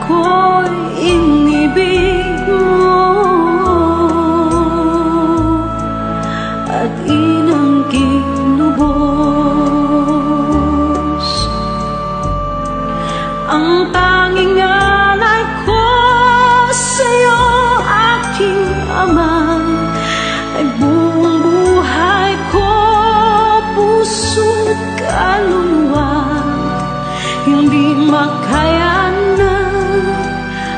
ako'y inibig mo at inangking lubos. Ang tanging alay ko sa'yo, aking Ama, ay buong buhay ko, puso't kaluluwa. Hindi makaya na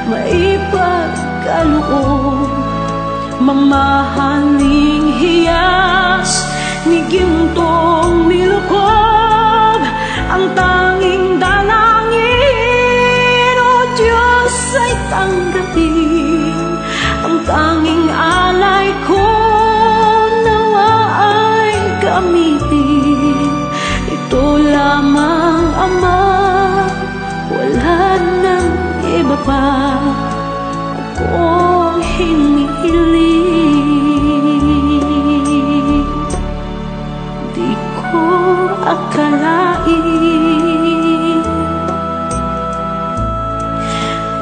maipagkaloob, mamahaling hiyas ni gintong nilukob. Ang tanging dalangin, O Diyos, ay tanggapin. Ang tanging alay ko nawa ay gamitin. Ito lamang, Ama, wala nang iba pa akong hinihiling. Di ko akalain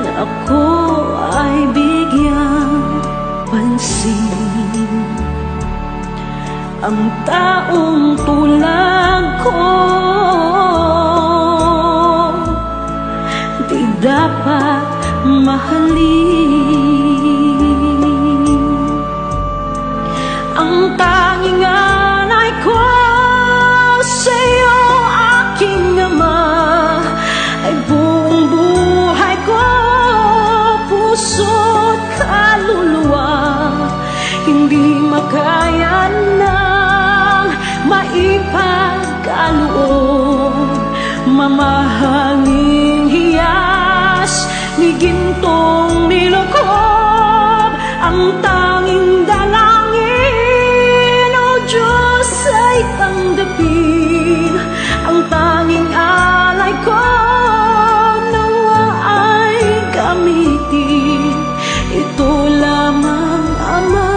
na ako ay bigyang pansin. Ang taong tulad ko di dapat mahalin. Ang tanging alay ko sa'yo, aking Ama, ay buong buhay ko, puso't kaluluwa. Hindi makaya nang maipagkaloob, mamahaling hiyas ni gintong nilukob. Ang tanging dalangin, O Diyos, ay tanggapin. Ang tanging alay ko nawa ay gamitin. Ito lamang, Ama,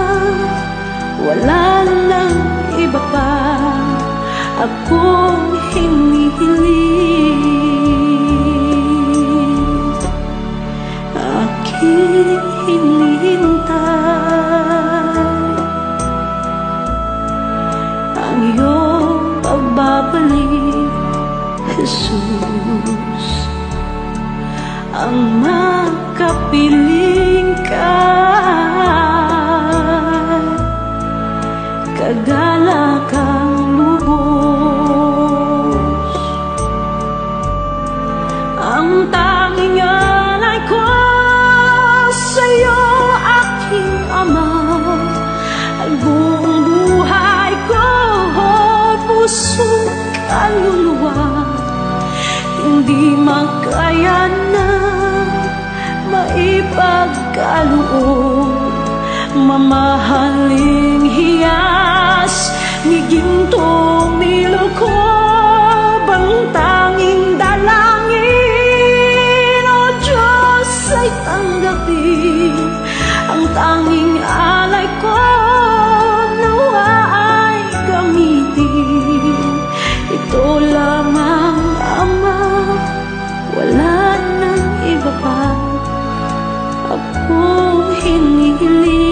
wala nang iba pa akong hinihiling. Aking hinihintay ang iyong pagbabalik, Jesus. Ang makapiling ka, kagalakang lubos. Ang tanging alay ko sa'yo, aking Ama, ay buong buhay ko, puso't kaluluwa. Hindi makaya na maipagkaloob, mamahaling hiyas ni gintong nilukob. Ang tanging dalangin, O Diyos, ay tanggapin. Ang tanging alay ko nawa ay gamitin. Ito lamang, Ama, wala nang iba pa akong hinihiling.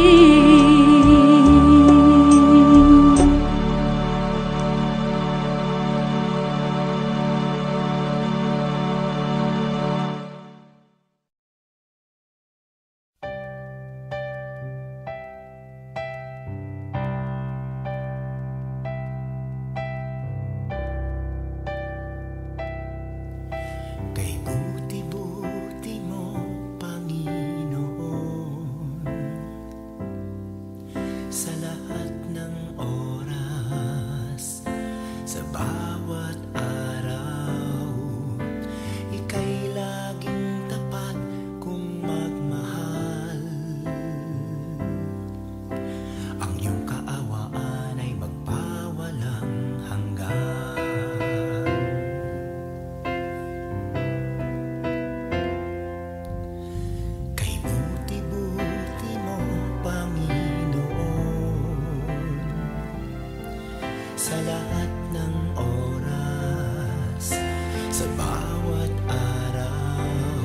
Kay buti-buti mo, Panginoon, sa lahat ng oras, sa bawat araw, ika'y laging tapat kung magmahal. Ang iyong kaawaan ay magpawalang hanggan. Sa lahat ng oras, sa bawat araw,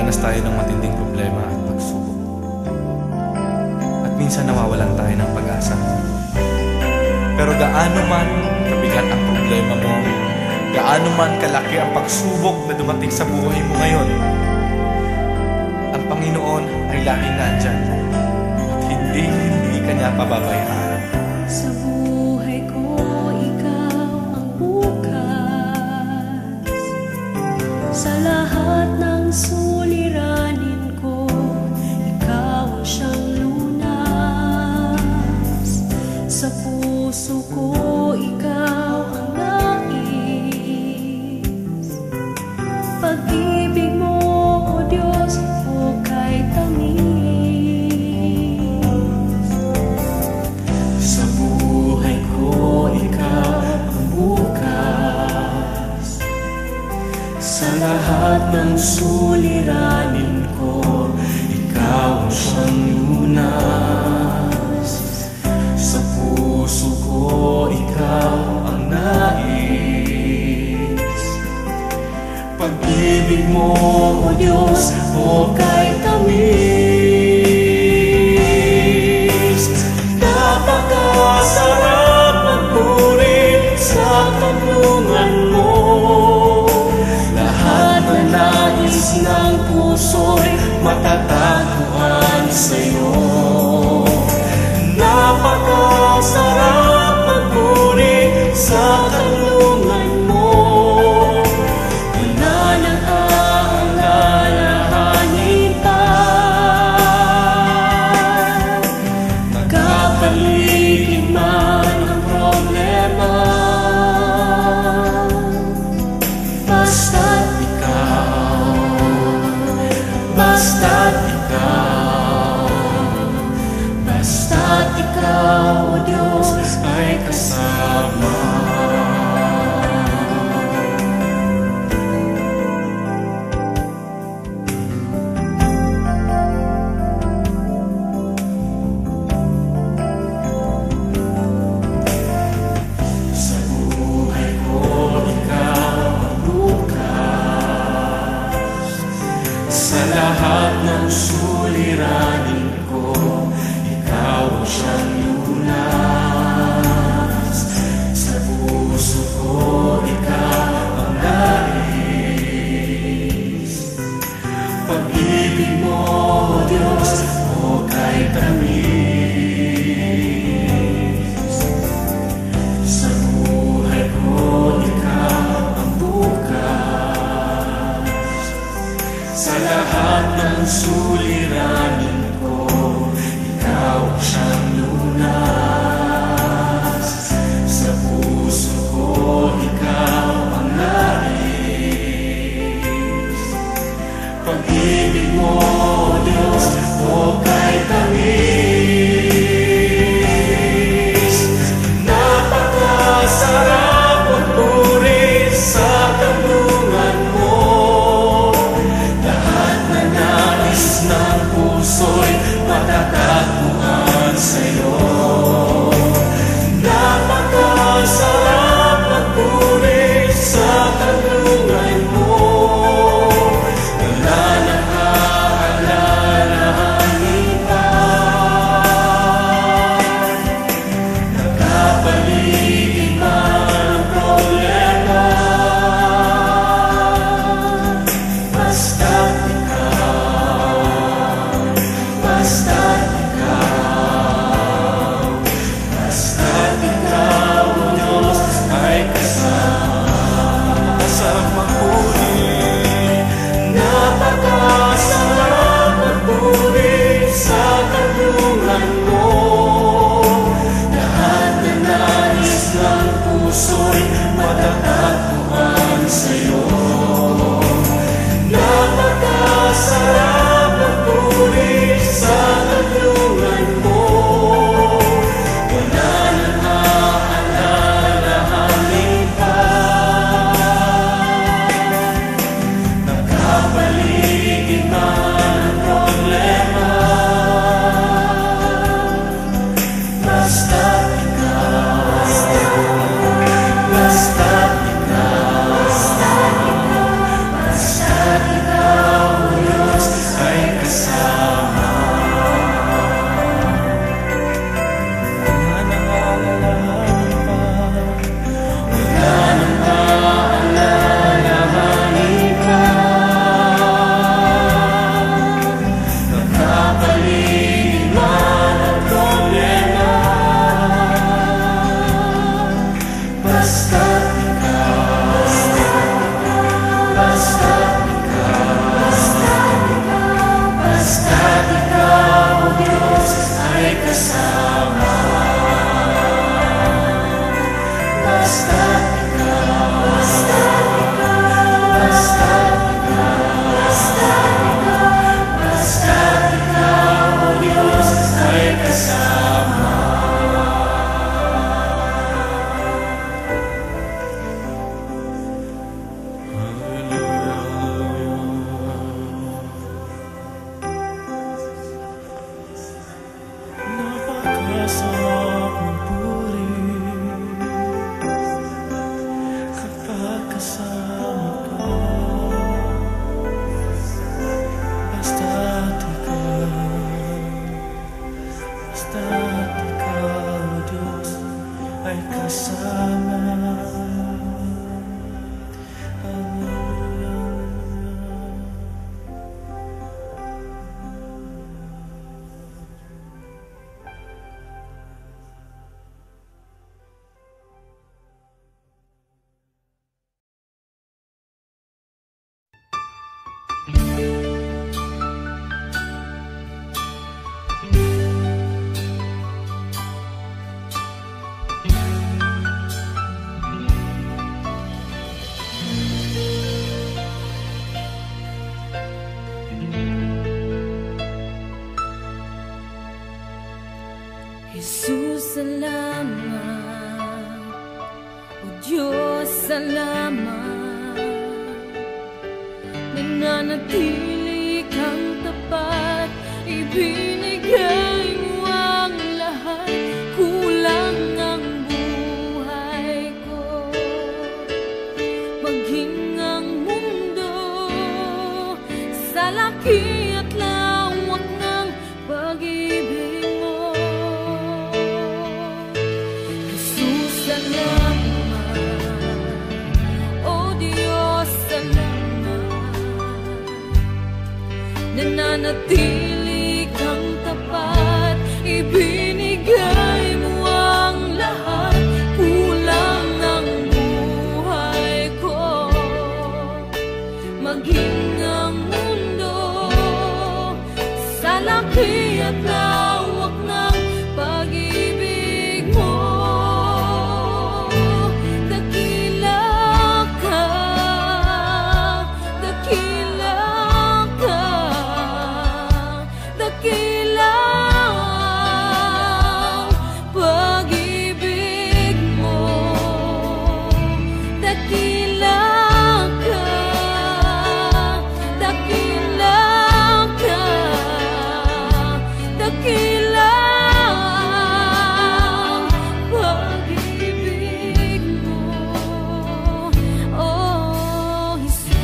Nakakaranas tayo ng matinding problema at pagsubok. At minsan nawawalan tayo ng pag-asa. Pero gaano man kabigat ang problema mo, gaano man kalaki ang pagsubok na dumating sa buhay mo ngayon, ang Panginoon ay laging nandyan at hindi ka niya pababayaan. Sa buhay ko, ikaw ang bukas. Sa lahat ng suliranin ko, ikaw ang siyang lunas. Sa puso ko, ikaw ang nais. Pag-ibig mo, O Diyos, hukay tamis. Sa buhay ko, ikaw ang bukas. Sa lahat ng suliranin ko, ikaw ang siyang lunas. Sa puso ko, ikaw ang nais. Pag-ibig mo, O Diyos, hukay tamis. Napakasarap magpuri sa kanlungan mo. Lahat na nais ng puso'y matatagpuan sa'yo. Napakasarap magpuri sa kanlungan mo. Wala nang aalalahanin pa. Nagkapaligid man ang problema, basta't ikaw, basta't ikaw, basta't ikaw, O Diyos, ay kasama. Sa buhay ko, ikaw ang bukas. Sa lahat ng suliranin ko, ikaw ang siyang lunas. Sa puso ko, ikaw ang nais. Pag-ibig mo, O Diyos, hukay tamis. Sa buhay ko, ikaw ang bukas. Sa lahat ng suliranin ko, ikaw ang siyang lunas. Sa puso ko, ikaw ang nais. Pag-ibig mo, O Diyos, hukay tamis. Napakasarap magpuri sa kanlungan mo. Lahat na nais ng puso'y matatagpuan sa'yo. Napakasarap magpuri sa kanlungan mo. Wala nang aalalahanin pa. Nagkapaligid man ang problema, basta't ikaw, basta't ikaw, Jesus, salamat. O Diyos, salamat. Nananatili kang tapat, ibinigay mo ang lahat. Kulang ang buhay ko, maging ang mundo sa laki at lawak ng pag-ibig mo. Jesus, salamat. O Diyos, salamat. Nananatili kang tapat, ibinigay mo ang lahat. Kulang ang buhay ko, maging ang mundo sa laki at lawak ng pag-ibig mo. Dakila ka, dakila ka, dakila ang pag-ibig mo. Dakila ka, dakila ka, dakila ang pag-ibig mo. Oh, Jesus.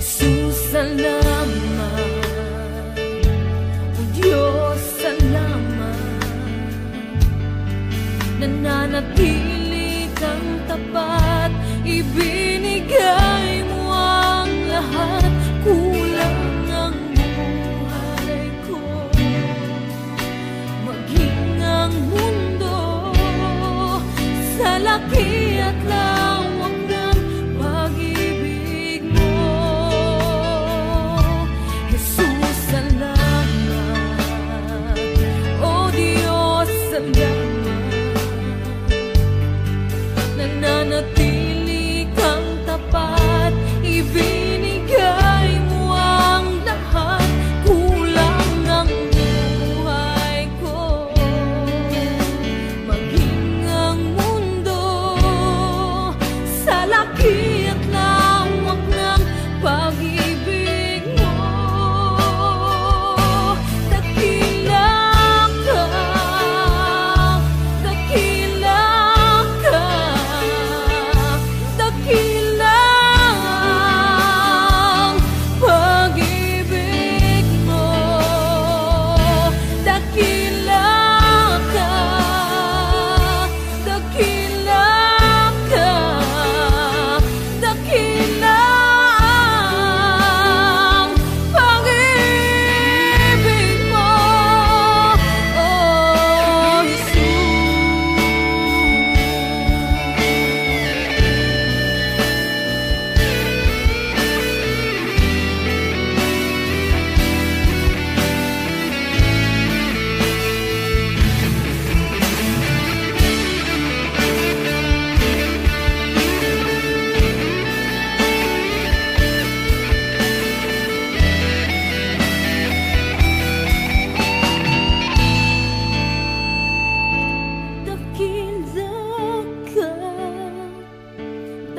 Jesus, salamat. O Diyos, salamat. Nananatili kang tapat, ibinigay mo ang lahat. Kulang ang buhay ko, maging ang mundo sa laki at lawak ng pag-ibig mo. Jesus, salamat. O Diyos, salamat. Nananatili kang tapat, ibinigay mo ang lahat. Kulang ang buhay ko, maging ang mundo sa laki at lawak ng pag-ibig mo. Dakila ka, dakila ka, dakila ang pag-ibig mo. Dakila ka, dakila ka, dakila ang pag-ibig mo. Oh,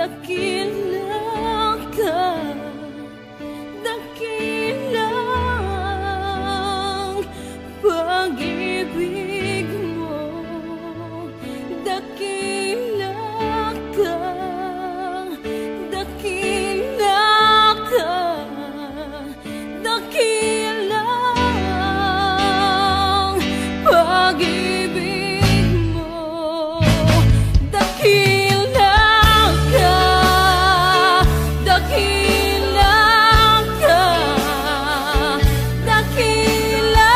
dakila ka, dakila ang pag-ibig mo. Dakila ka, dakila ka, dakila ang pag-ibig mo. Dakila ka, dakila ka, dakila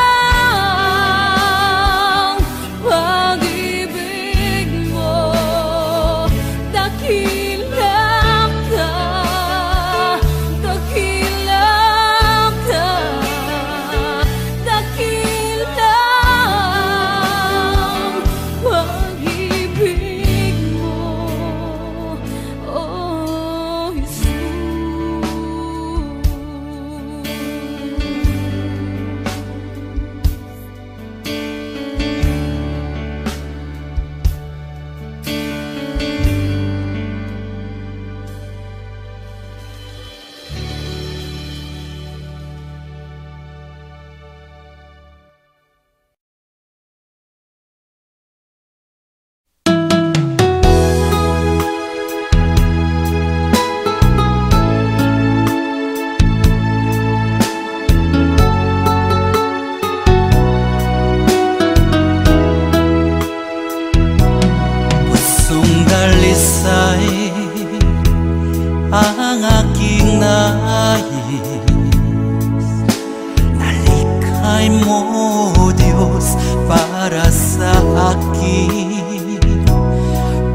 para sa akin.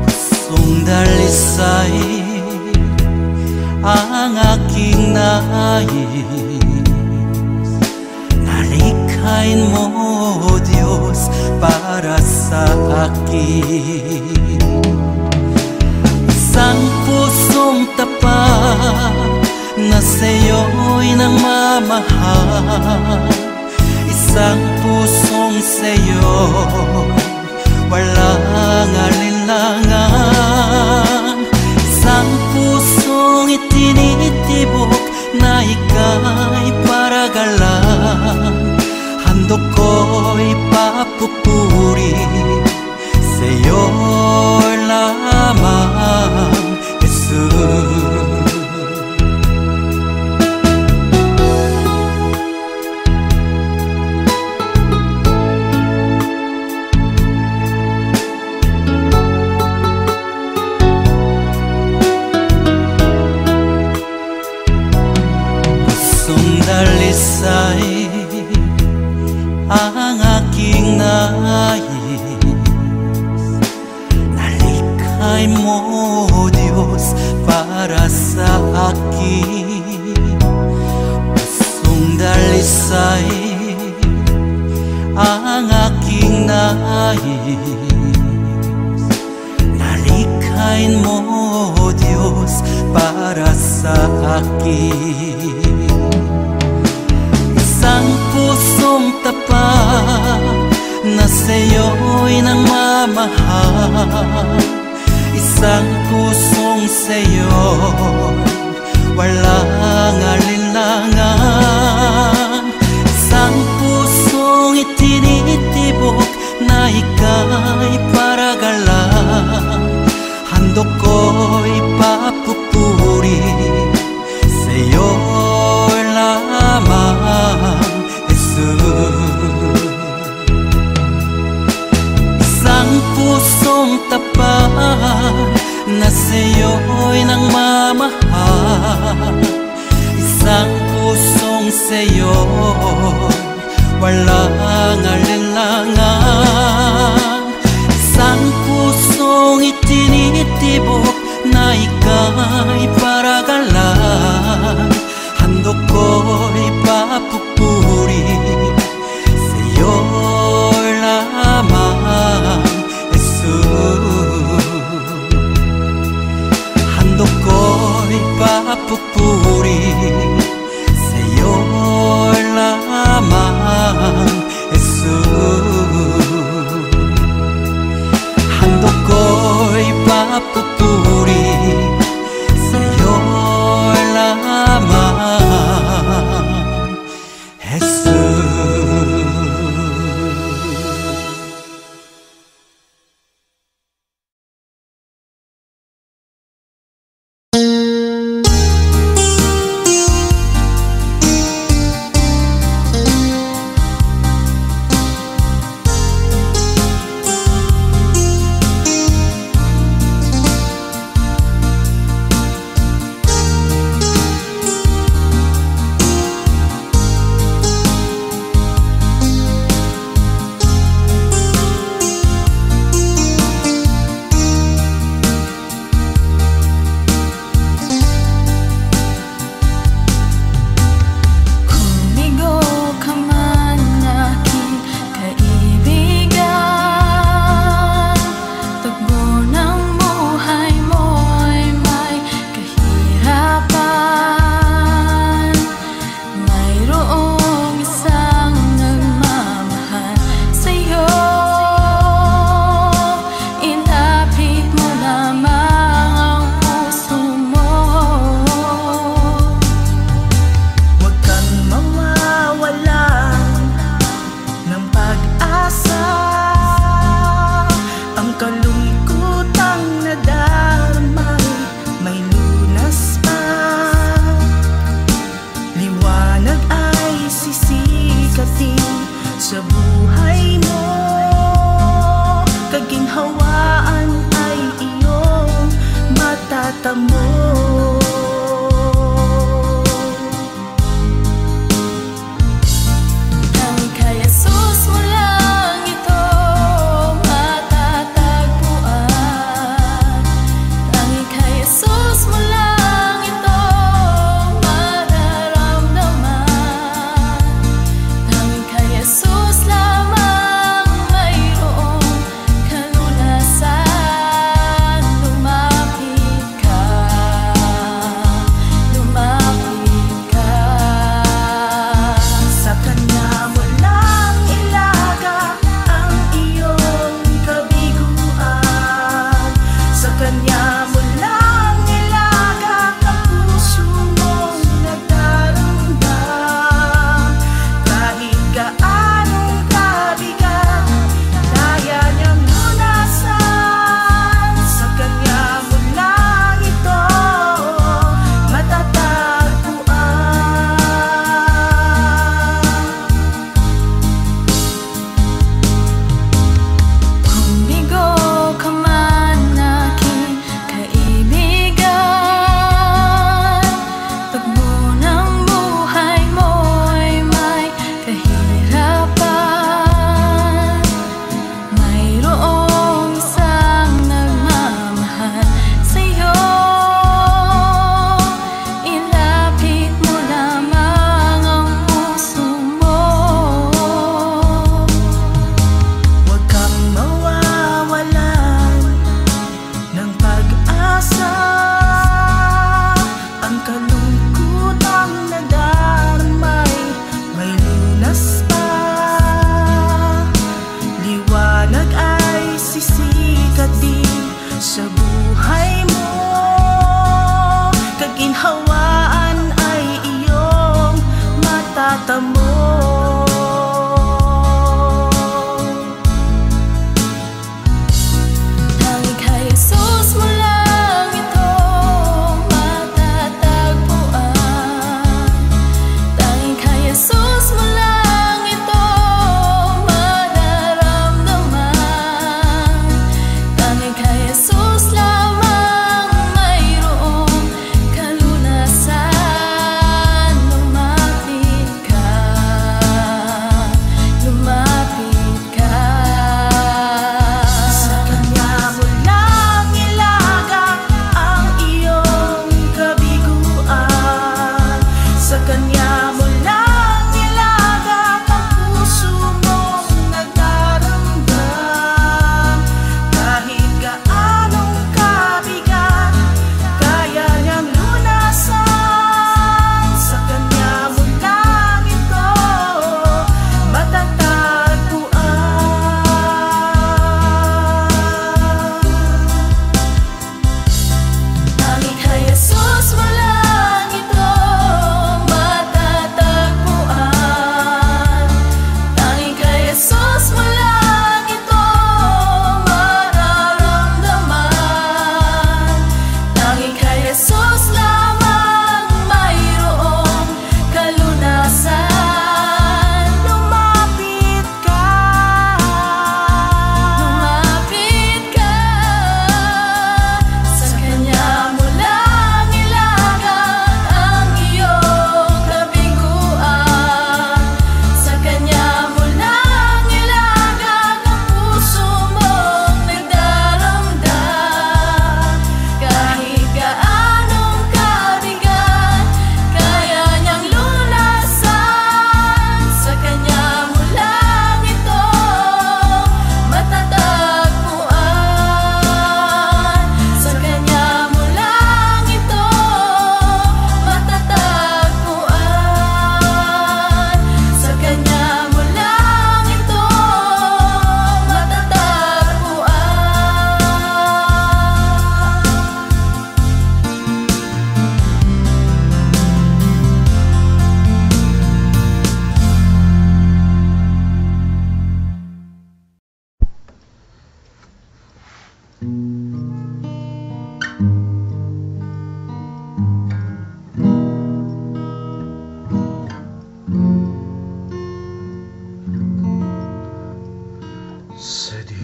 Pusong dalisay ang aking nais. Nalikhain mo, Diyos, para sa akin. Isang pusong tapat na sa'yo'y nangmamahal. Isang pusong sa'yo, walang alinlangan. Isang pusong itinitibok na ika'y paragalan. Handog ko'y papupuri sa'yo lamang, Jesus. Dalisay ang aking nais. Nalikhay mo, Diyos, para sa akin. Pusong dalisay ang aking nais. Nalikhay mo, Diyos, para sa akin. Isang pusong tapat na sa'yo'y nangmamahal. Isang pusong sa'yo, walang alinlangan. Isang pusong itinitibok na ika'y paragalan. Handog ko'y papupuri sa'yo lamang, Jesus. Isang pusong tapat na sa'yo'y nangmamahal. Isang pusong sa'yo, walang alinlangan. Isang pusong itinitibok na ika'y paragalan. Handog ko'y papupuri sa'yo lamang, Jesus. Handog ko'y papupuri sa'yo lamang, Jesus.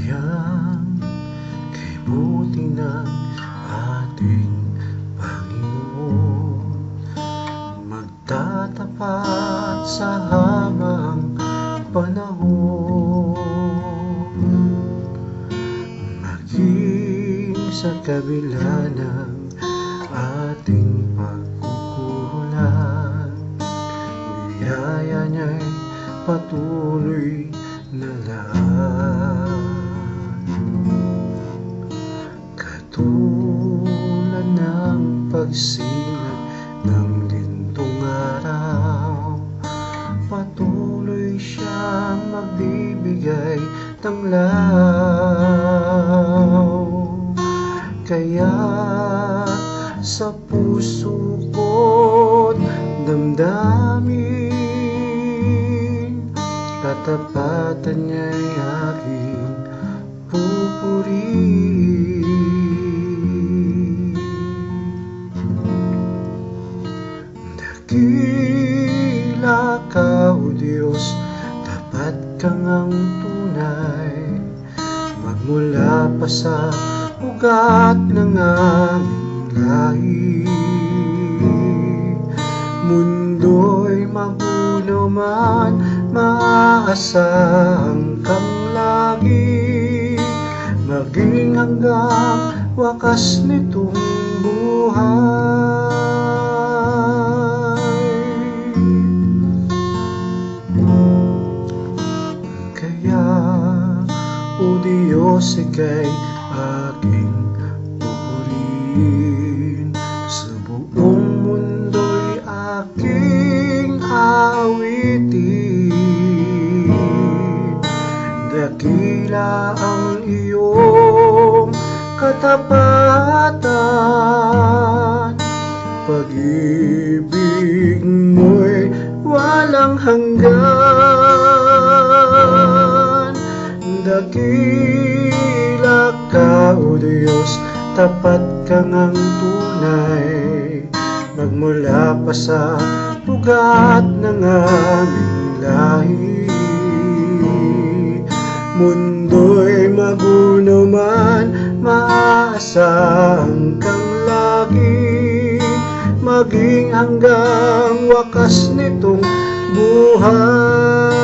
Yan kay buti ng ating Panginoon, magtatapat sa habang panahon, maging sa kabila ng ating pagkukulang, biyaya niya'y patuloy na lang. Katulad ng pagsinag ng lintong araw, patuloy siyang magbibigay ng law. Kaya't sa puso ko't damdamin, katapatan niya'y aking pupurihin. Dakila ka, O Diyos, tapat kang ang tunay, magmula pa sa ugat ng aming lahi. Mundo'y magulo man, maaasahan kang lagi, maging hanggang wakas nitong buhay. Kaya, O Diyos, ika'y aking pupurihin, sa buong mundo'y aking awitin. Dakila ang iyong katapatan, pag-ibig mo'y walang hanggan. Dakila ka, O Diyos, tapat kang ang tunay, magmula pa sa ugat ng aming lahi. Mundo'y magulo man, maaasahan kang lagi, maging hanggang wakas nitong buhay.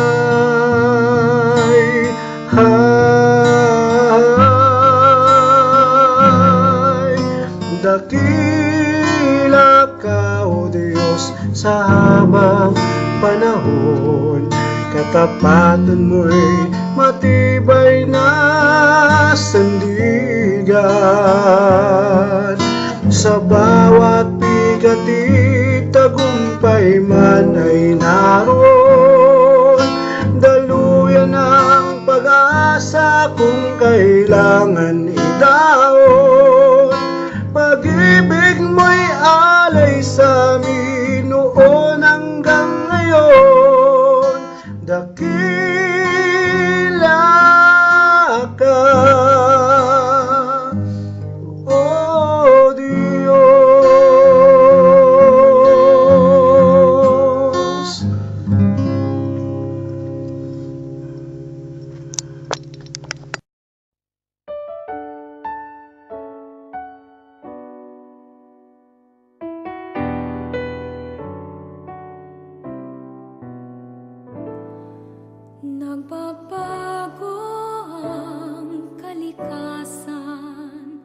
Dakila ka, O Diyos, sa habang panahon, katapatan mo'y matibay na sandigan. Sa bawat bigati, tagumpay man ay naroon, daluyan ang pag-asa kung kailangan idaon. Pag-ibig mo'y alay sa amin noon hanggang ngayon. Dakila ka, O Diyos. Nagbabago ang kalikasan,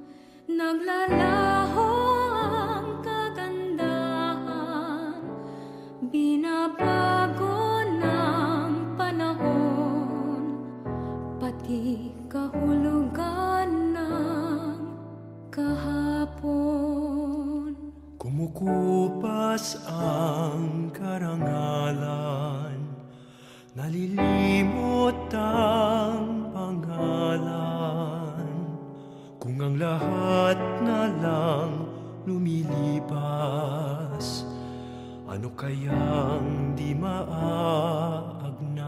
naglalaho ang kagandahan, binabago ng panahon, pati kahulugan ng kahapon. Kumukupas ang karangalan, nalilimot ang pangalan. Kung ang lahat na lang lumilipas, ano kayang di maagnas?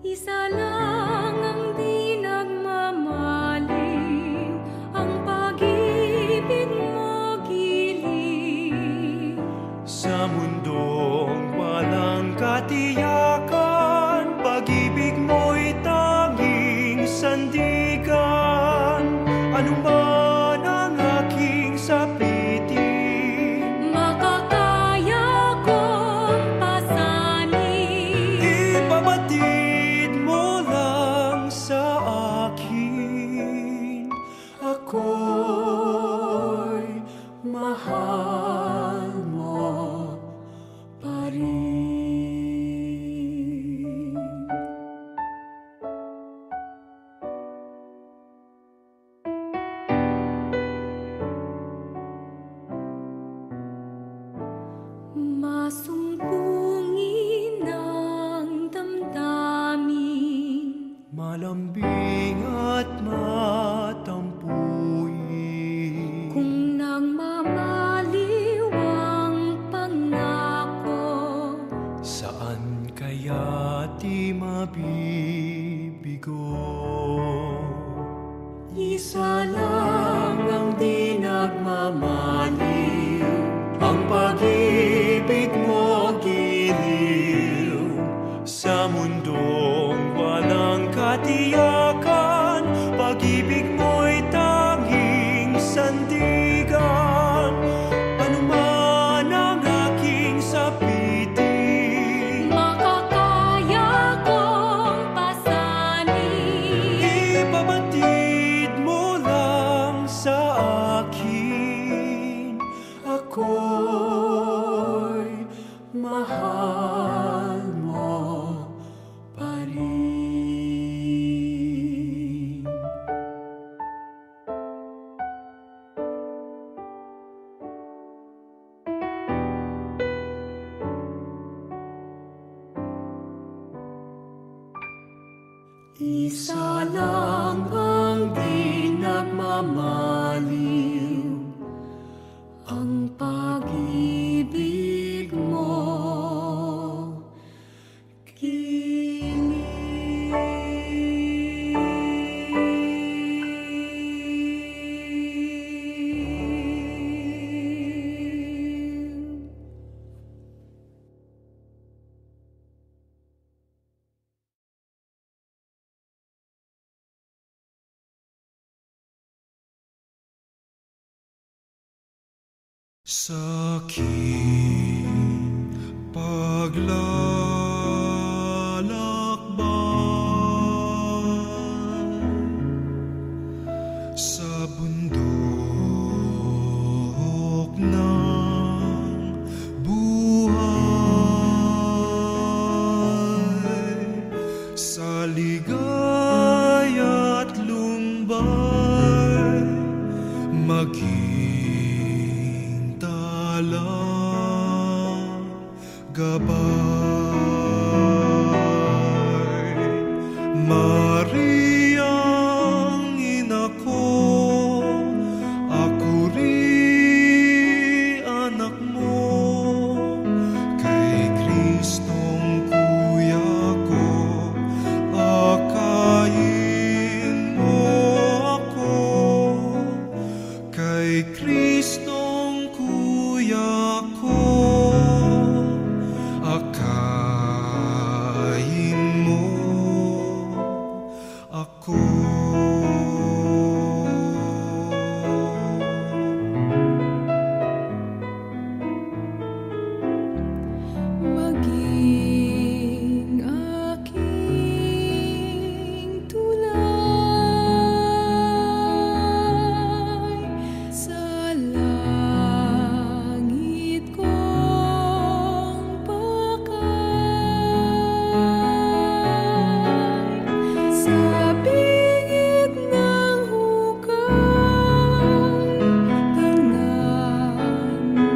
Isa lang ang di nagmamaling, ang pag-ibig mo giling. Sa mundong walang katiyakan, pag-ibig mo'y malambing at matampuin. Kung nagmamaliw ang pangako, Saan kaya di mabibigo? isa lang ang di nagmamaliw, Ang pag-ibig mo giliw sa mundong walang katiyakan. Pag-ibig mo'y tanging sandigan. Ano man ang aking sapitin, makakaya kong pasanin. ipabatid mo lang sa akin. Ako'y mahal mo pa rin. Isa lang ang di nagmamaliw, ang pag-ibig mo giliw. Sa aking paglalakbay sa bundok ng buhay, sa ligaya't lumbay, maging talang gabay. Mariang ina ko, ako rin anak mo, kay Kristong kuya ko, akayin mo ako. Kay Kristong kuya ko, akayin mo ako. Maging aking tulay sa langit kong pakay, sa bingit ng hukay, tingnan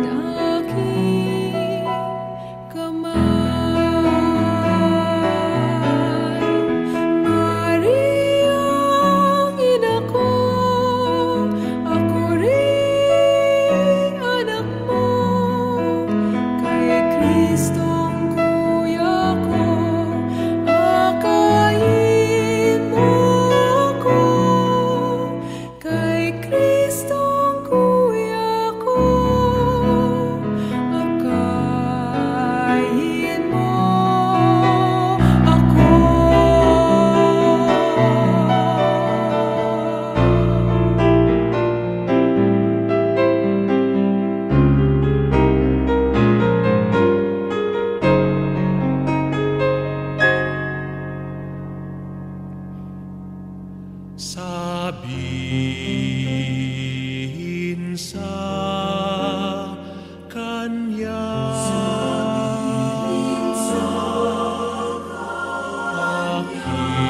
aking kamay. Mariang ina ko, ako rin anak mo, kay Kristong kuya ko, akayin mo ako. Kay Kristong kuya ko, akayin mo ako. Sabihin sa kanya,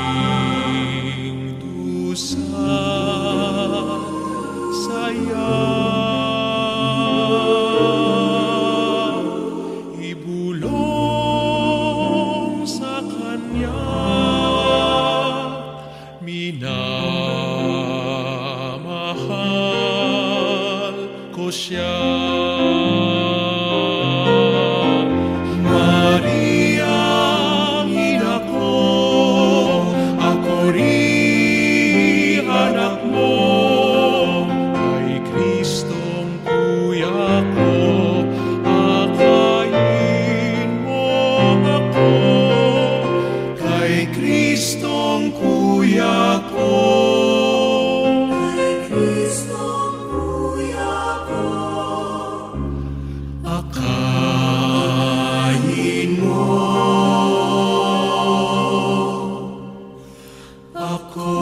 aking dusa saya, ibulong sa kanya siya. Maria, ina ko, ako rin anak mo. Kay Kristong kuya ko, akayin mo ako. Kay Kristong kuya ko. Akayin mo ako.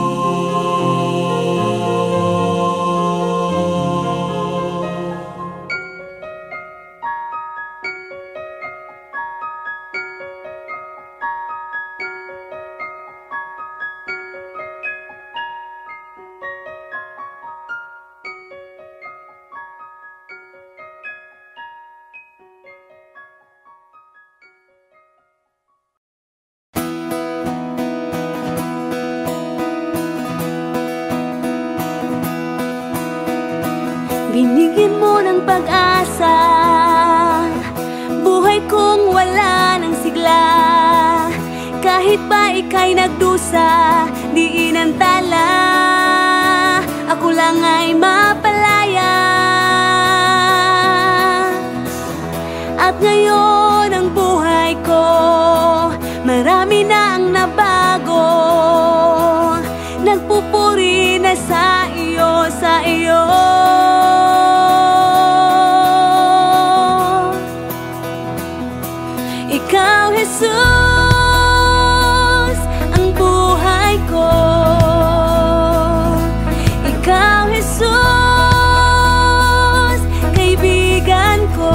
Binigyan mo ng pag-asa, buhay kong wala ng sigla. Kahit pa ika'y nagdusa, di inantala, ako lang ay mapalaya. At ngayon ang buhay ko, marami na ang nabago. Nagpupuri na sa iyo, sa iyo. Ikaw, Jesus, ang buhay ko. Ikaw, Jesus, kaibigan ko.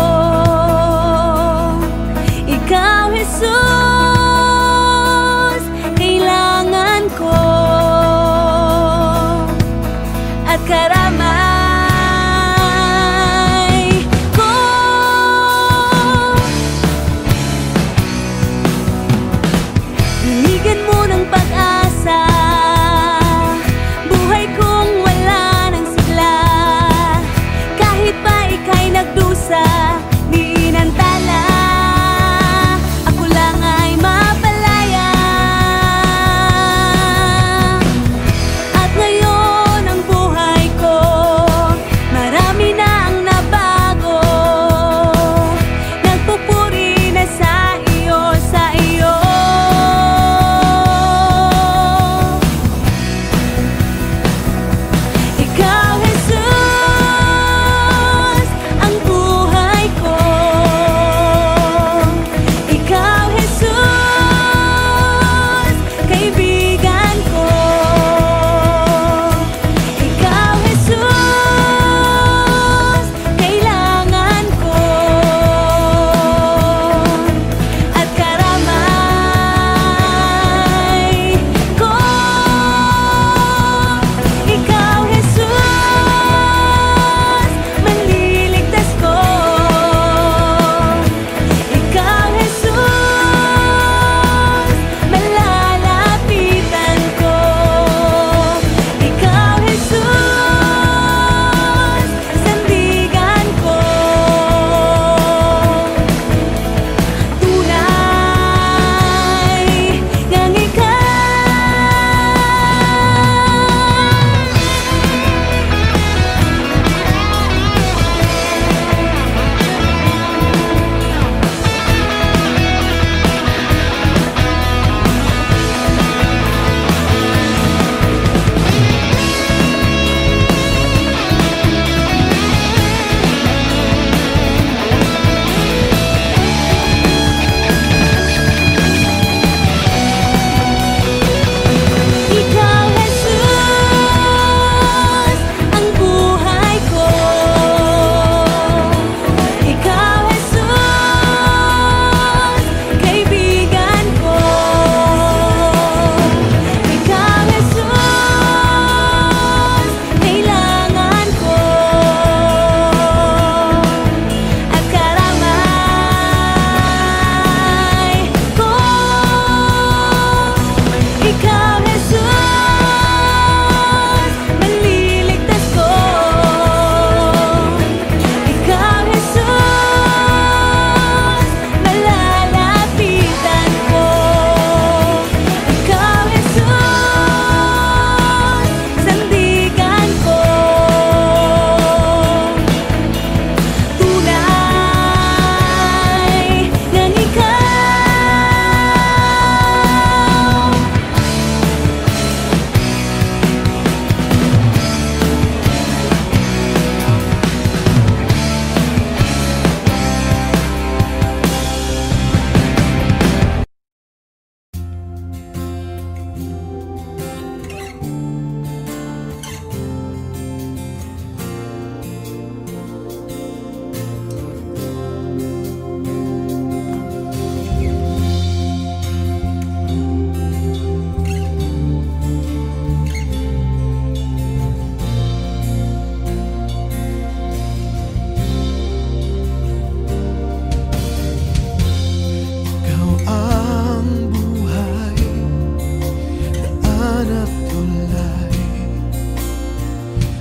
buwan at tulay,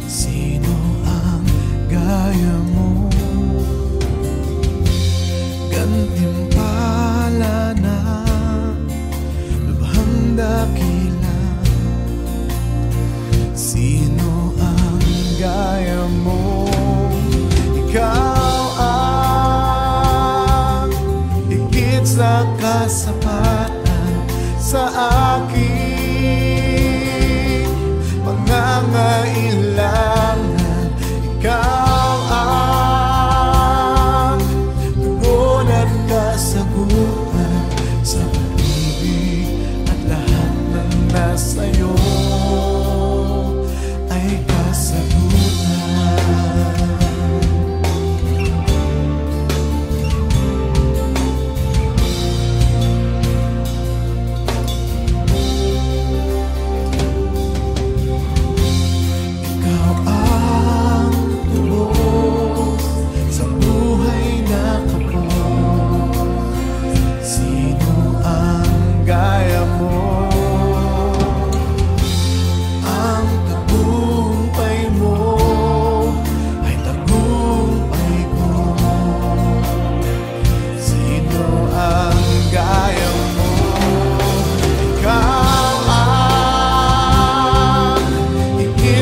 sino ang gaya mo? Gantimpala na lubhang dakila, sino ang gaya mo? Ikaw ang higit sa kasapatan sa aking pangangailangan. Ikaw ang tugon at kasagutan sa pag-ibig, at lahat ng nasa'yo ay kasagutan.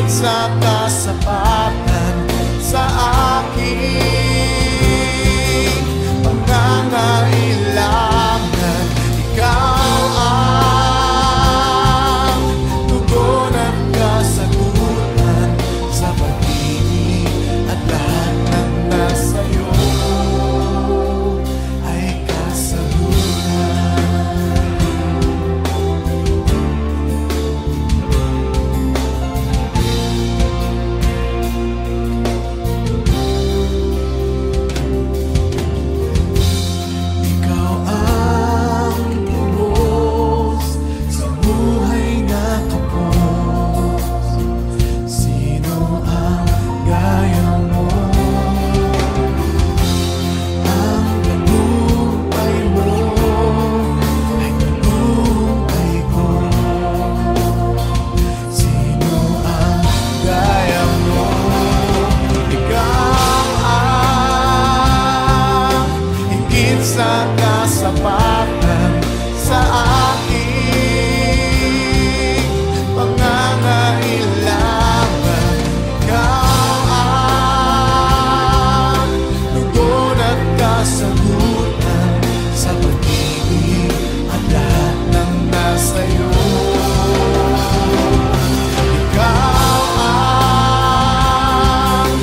Sa kasapatan sa aking pangangailangan, ikaw ang tugon at kasagutan sa pag-ibig, at lahat ng nasa'yo ay kasagutan. Sa kasapatan sa aking pangangailangan, ikaw ang tugon at kasagutan sa pag-ibig, at lahat ng nasa'yo. Ikaw ang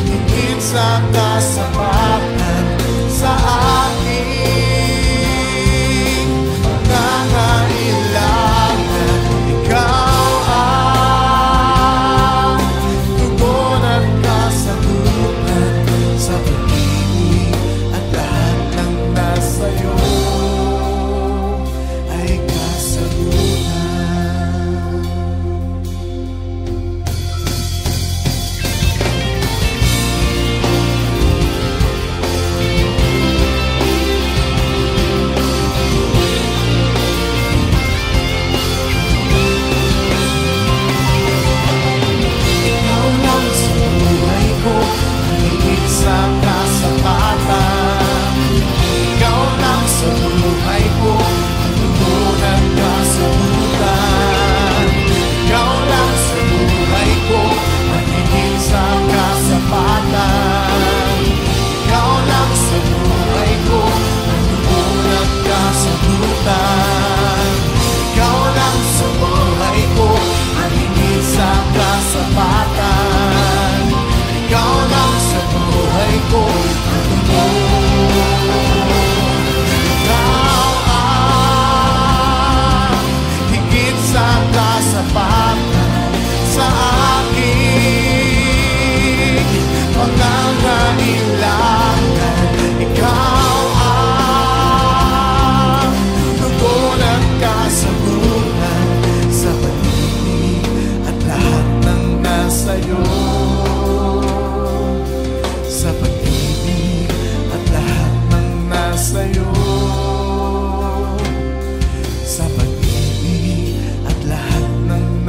higit sa kasapatan sa sa pag-ibig at lahat ng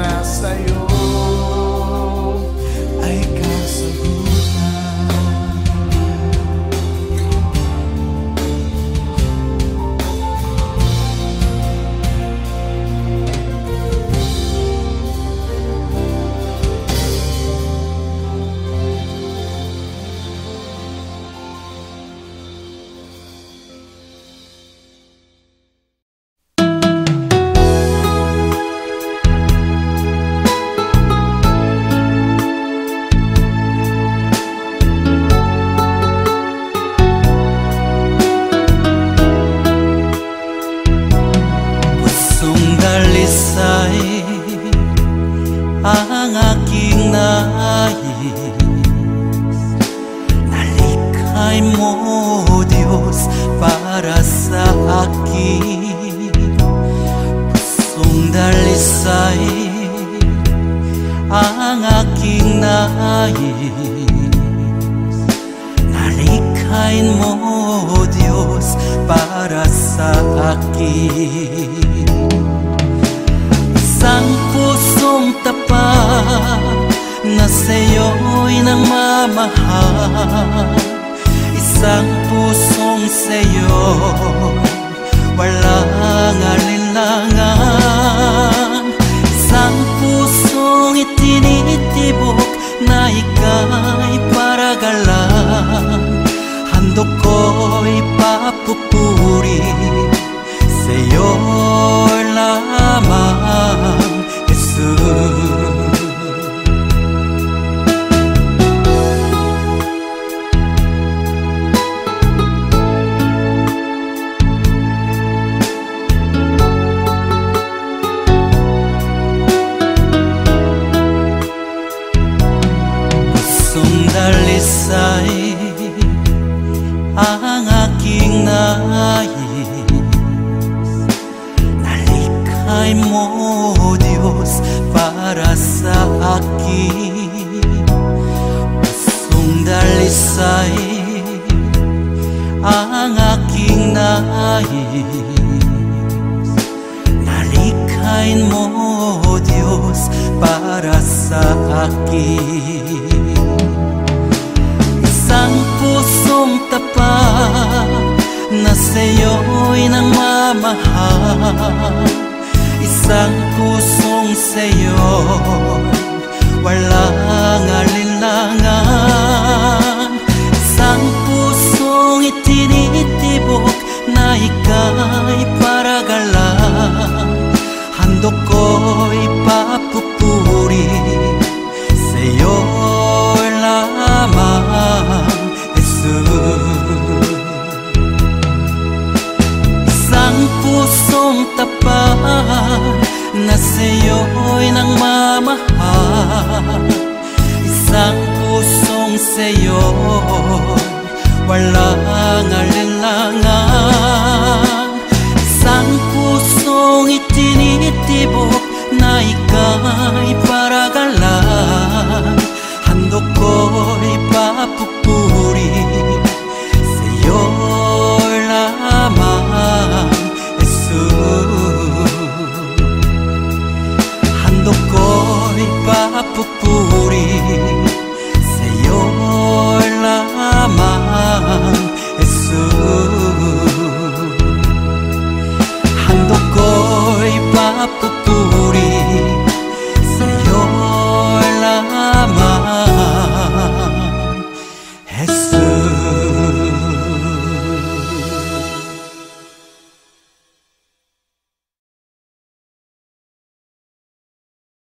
nais, nalikhain mo Diyos para sa akin. Isang pusong tapat na sa'yo'y nagmamahal, isang pusong sa'yo walang alinlangan, isang pusong itinitibok na ika'y paragalan. Handog ko'y papupuri sa'yo lamang, Jesus. Dalisay ang aking nais, nalikhay mo Diyos para sa akin. Pusong dalisay ang aking nais, nalikhay mo Diyos para sa akin. Isang pusong tapat na sa'yo'y nagmamahal, isang pusong sa'yo walang alinlangan, isang pusong itinitibok na ika'y paragalan. Handog ko'y papupuri sa'yo lamang, Jesus. Isang pusong tapat na sa'yo'y nagmamahal, isang pusong sa'yo walang alinlangan, isang pusong itinitibok na ika'y paragalan. Handog ko'y papupuri sa'yo lamang, Jesus. Handog ko'y papupuri